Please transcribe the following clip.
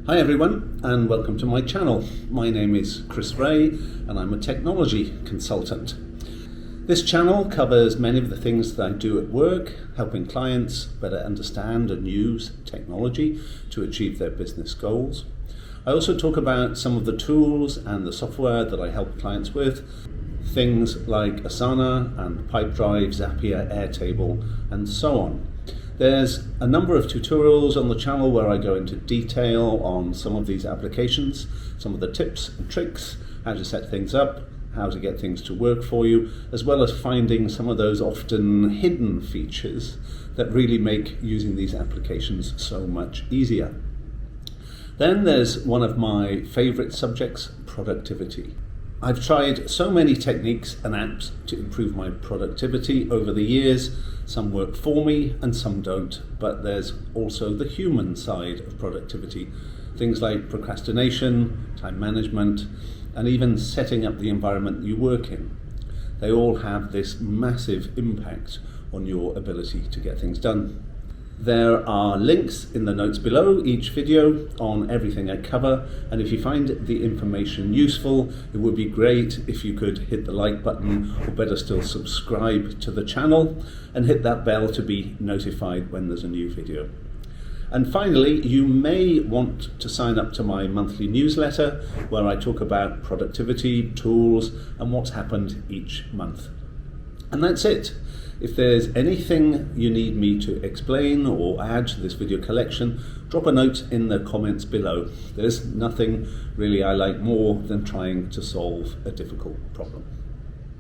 Hi everyone, and welcome to my channel. My name is Chris Ray and I'm a technology consultant. This channel covers many of the things that I do at work, helping clients better understand and use technology to achieve their business goals. I also talk about some of the tools and the software that I help clients with, things like Asana and Pipedrive, Zapier, Airtable, and so on. There's a number of tutorials on the channel where I go into detail on some of these applications, some of the tips and tricks, how to set things up, how to get things to work for you, as well as finding some of those often hidden features that really make using these applications so much easier. Then there's one of my favorite subjects, productivity. I've tried so many techniques and apps to improve my productivity over the years. Some work for me and some don't, but there's also the human side of productivity. Things like procrastination, time management, and even setting up the environment you work in. They all have this massive impact on your ability to get things done. There are links in the notes below each video on everything I cover, and if you find the information useful, it would be great if you could hit the like button, or better still subscribe to the channel and hit that bell to be notified when there's a new video. And finally, you may want to sign up to my monthly newsletter where I talk about productivity, tools, and what's happened each month. And that's it. If there's anything you need me to explain or add to this video collection, drop a note in the comments below. There's nothing really I like more than trying to solve a difficult problem.